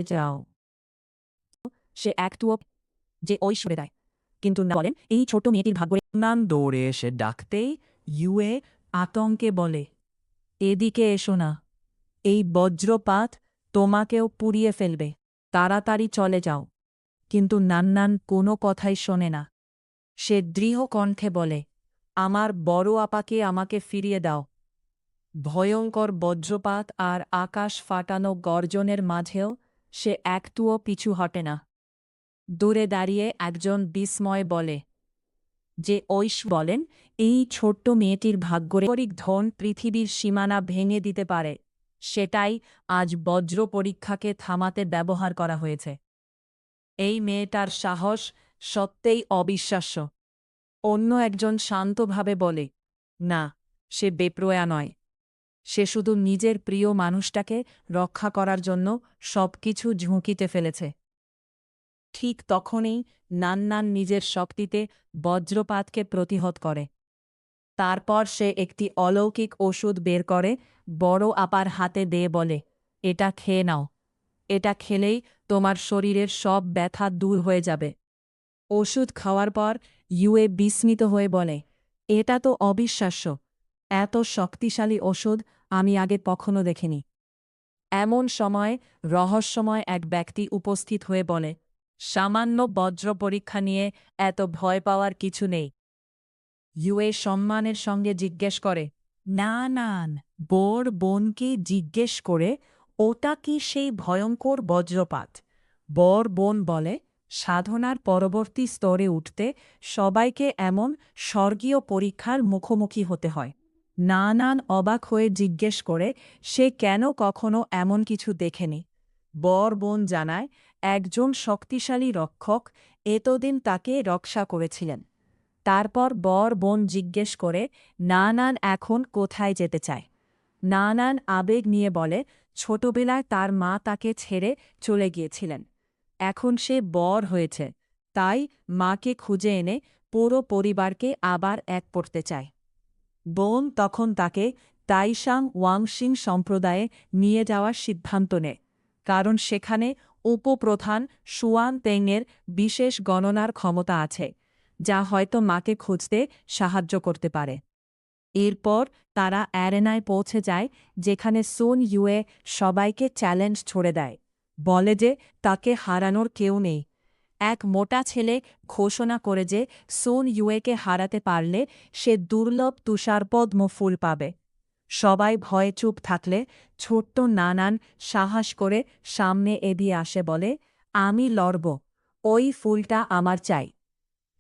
যাও। সে একটুও যে ওই সরে দেয়, কিন্তু না বলেন এই ছোট মেয়েটির ভাগ্য। নান দৌড়ে এসে ডাকতেই ইউএ আতঙ্কে বলে, এদিকে এসো না, এই বজ্রপাত তোমাকেও পুড়িয়ে ফেলবে, তাড়াতাড়ি চলে যাও। কিন্তু নান্নান কোনো কথাই শোনে না। সে দৃঢ় কণ্ঠে বলে, আমার বড় আপাকে আমাকে ফিরিয়ে দাও। ভয়ঙ্কর বজ্রপাত আর আকাশ ফাটানো গর্জনের মাঝেও সে একটুও পিছু হটে না। দূরে দাঁড়িয়ে একজন বিস্ময় বলে, যে ঐশ বলেন এই ছোট্ট মেয়েটির ভাগ্যরিক ধন পৃথিবীর সীমানা ভেঙে দিতে পারে, সেটাই আজ বজ্র পরীক্ষাকে থামাতে ব্যবহার করা হয়েছে। এই মেয়েটার সাহস সত্যিই অবিশ্বাস্য। অন্য একজন শান্তভাবে বলে, না, সে বেপরোয়া নয়, সে শুধু নিজের প্রিয় মানুষটাকে রক্ষা করার জন্য সবকিছু ঝুঁকিতে ফেলেছে। ঠিক তখনই নান্নান নিজের শক্তিতে বজ্রপাতকে প্রতিহত করে। তারপর সে একটি অলৌকিক ওষুধ বের করে বড় আপার হাতে দিয়ে বলে, এটা খেয়ে নাও, এটা খেলেই তোমার শরীরের সব ব্যথা দূর হয়ে যাবে। ওষুধ খাওয়ার পর ইউএ বিস্মিত হয়ে বলে, এটা তো অবিশ্বাস্য, এত শক্তিশালী ওষুধ আমি আগে কখনো দেখিনি। এমন সময় রহস্যময় এক ব্যক্তি উপস্থিত হয়ে বলে, সামান্য বজ্র পরীক্ষা নিয়ে এত ভয় পাওয়ার কিছু নেই। ইউএ সম্মানের সঙ্গে জিজ্ঞেস করে, না না, বোর বোনকে জিজ্ঞেস করে ওটা কি সেই ভয়ঙ্কর বজ্রপাত? বর বোন বলে, সাধনার পরবর্তী স্তরে উঠতে সবাইকে এমন স্বর্গীয় পরীক্ষার মুখোমুখি হতে হয়। নানান অবাক হয়ে জিজ্ঞেস করে সে কেন কখনো এমন কিছু দেখেনি। বর বোন জানায়, একজন শক্তিশালী রক্ষক এতদিন তাকে রক্ষা করেছিলেন। তারপর বর বোন জিজ্ঞেস করে নানান এখন কোথায় যেতে চায়। নানান আবেগ নিয়ে বলে, ছোটবেলায় তার মা তাকে ছেড়ে চলে গিয়েছিলেন, এখন সে বর হয়েছে, তাই মাকে খুঁজে এনে পুরো পরিবারকে আবার এক করতে চায়। বোন তখন তাকে তাইশাং ওয়াংশিং সম্প্রদায়ে নিয়ে যাওয়ার সিদ্ধান্ত নেয়, কারণ সেখানে উপপ্রধান শুয়ান তেংয়ের বিশেষ গণনার ক্ষমতা আছে, যা হয়তো মাকে খুঁজতে সাহায্য করতে পারে। এরপর তারা অ্যারেনায় পৌঁছে যায়, যেখানে সুন ইউয়ে সবাইকে চ্যালেঞ্জ ছড়ে দেয়, বলে যে তাকে হারানোর কেউ নেই। এক মোটা ছেলে ঘোষণা করে যে সুন ইউয়েকে হারাতে পারলে সে দুর্লভ তুষারপদ্ম ফুল পাবে। সবাই ভয়ে চুপ থাকলে ছোট্ট নানান সাহস করে সামনে এগিয়ে আসে, বলে, আমি লড়ব, ওই ফুলটা আমার চাই।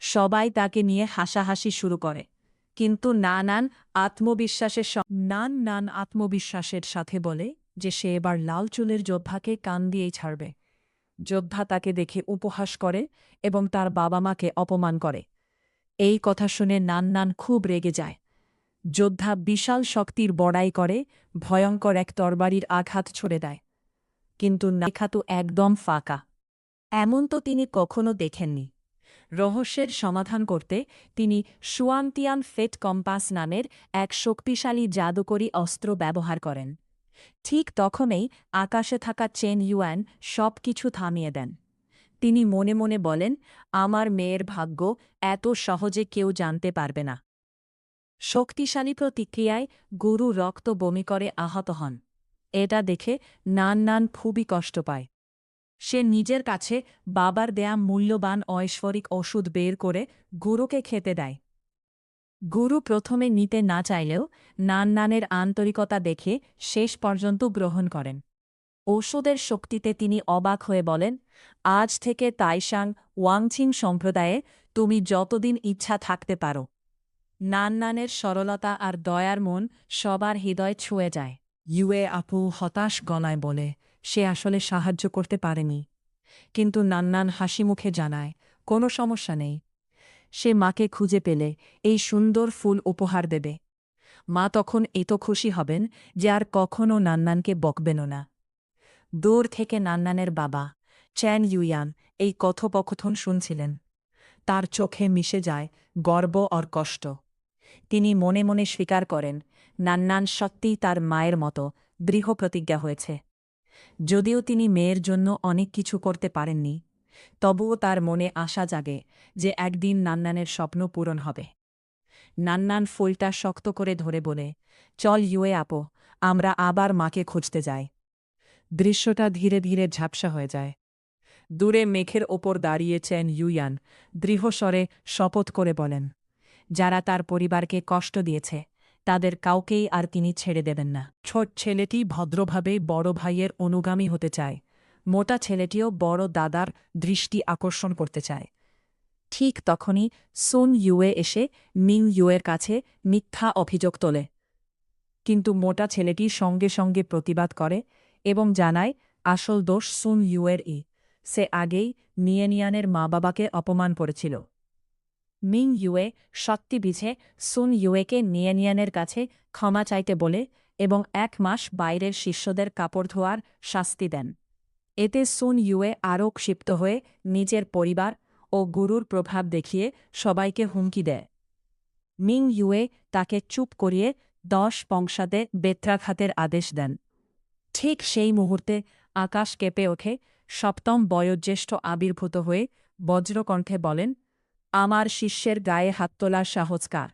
সবাই তাকে নিয়ে হাসাহাসি শুরু করে, কিন্তু নান আত্মবিশ্বাসের সাথে বলে যে সে এবার লাল চুলের যোদ্ধাকে কান দিয়েই ছাড়বে। যোদ্ধা তাকে দেখে উপহাস করে এবং তার বাবা মাকে অপমান করে। এই কথা শুনে নান খুব রেগে যায়। যোদ্ধা বিশাল শক্তির বড়াই করে ভয়ঙ্কর এক তরবারির আঘাত ছড়ে দেয়, কিন্তু লেখা তো একদম ফাঁকা। এমন তো তিনি কখনো দেখেননি। রহস্যের সমাধান করতে তিনি শুয়ানতিয়ান ফেট কম্পাস নামের এক শক্তিশালী জাদুকরী অস্ত্র ব্যবহার করেন। ঠিক তখনই আকাশে থাকা চেন ইউয়ান সব কিছু থামিয়ে দেন। তিনি মনে মনে বলেন, আমার মেয়ের ভাগ্য এত সহজে কেউ জানতে পারবে না। শক্তিশালী প্রতিক্রিয়ায় গুরু রক্ত বমি করে আহত হন। এটা দেখে নান খুবই কষ্ট পায়। সে নিজের কাছে বাবার দেয়া মূল্যবান ঐশ্বরিক ওষুধ বের করে গুরুকে খেতে দেয়। গুরু প্রথমে নিতে না চাইলেও নানের আন্তরিকতা দেখে শেষ পর্যন্ত গ্রহণ করেন। ওষুধের শক্তিতে তিনি অবাক হয়ে বলেন, আজ থেকে তাইশাং ওয়াংছিং সম্প্রদায়ে তুমি যতদিন ইচ্ছা থাকতে পারো। নানের সরলতা আর দয়ার মন সবার হৃদয় ছুঁয়ে যায়। ইউএ আপু হতাশ গলায় বলে সে আসলে সাহায্য করতে পারেনি, কিন্তু নান হাসি মুখে জানায়, কোনো সমস্যা নেই, সে মাকে খুঁজে পেলে এই সুন্দর ফুল উপহার দেবে। মা তখন এত খুশি হবেন যে আর কখনও নান্নানকে বকবেনও না। দূর থেকে নান্নানের বাবা চ্যান ইউয়ান এই কথোপকথন শুনছিলেন। তার চোখে মিশে যায় গর্ব আর কষ্ট। তিনি মনে মনে স্বীকার করেন, নান্নান সত্যিই তার মায়ের মতো দৃঢ় প্রতিজ্ঞা হয়েছে। যদিও তিনি মেয়ের জন্য অনেক কিছু করতে পারেননি, তবুও তার মনে আশা জাগে যে একদিন নান্নানের স্বপ্ন পূরণ হবে। নান্নান ফুলটা শক্ত করে ধরে বলে, চল ইউয়ে আপো, আমরা আবার মাকে খুঁজতে যাই। দৃশ্যটা ধীরে ধীরে ঝাপসা হয়ে যায়। দূরে মেঘের ওপর দাঁড়িয়েছেন ইউয়ান, দৃঢ়স্বরে শপথ করে বলেন, যারা তার পরিবারকে কষ্ট দিয়েছে তাদের কাউকেই আর তিনি ছেড়ে দেবেন না। ছোট ছেলেটি ভদ্রভাবে বড় ভাইয়ের অনুগামী হতে চায়, মোটা ছেলেটিও বড় দাদার দৃষ্টি আকর্ষণ করতে চায়। ঠিক তখনই সুন ইউয়ে এসে মিং ইউয়ের কাছে মিথ্যা অভিযোগ তোলে। কিন্তু মোটা ছেলেটি সঙ্গে সঙ্গে প্রতিবাদ করে এবং জানায় আসল দোষ সুন ইউয়েরই, সে আগেই নিয়েনিয়ানের মা বাবাকে অপমান করেছিল। মিং ইউয়ে সত্যি বিঝে সুন ইউয়েকে নিয়েনিয়ানের কাছে ক্ষমা চাইতে বলে এবং 1 মাস বাইরের শিষ্যদের কাপড় ধোয়ার শাস্তি দেন। এতে সুন ইউয়ে আরও ক্ষিপ্ত হয়ে নিজের পরিবার ও গুরুর প্রভাব দেখিয়ে সবাইকে হুমকি দেয়। মিং ইউয়ে তাকে চুপ করিয়ে 10 পংসাতে বেত্রাঘাতের আদেশ দেন। ঠিক সেই মুহূর্তে আকাশ কেঁপে ওঠে, সপ্তম বয়োজ্যেষ্ঠ আবির্ভূত হয়ে বজ্রকণ্ঠে বলেন, আমার শিষ্যের গায়ে হাত তোলার সাহস কার?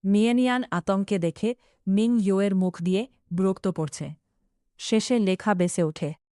নিয়েনিয়ান আতঙ্কে দেখে মিং ইউয়ের মুখ দিয়ে ব্রক্ত পড়ছে। শেষে লেখা বেসে ওঠে,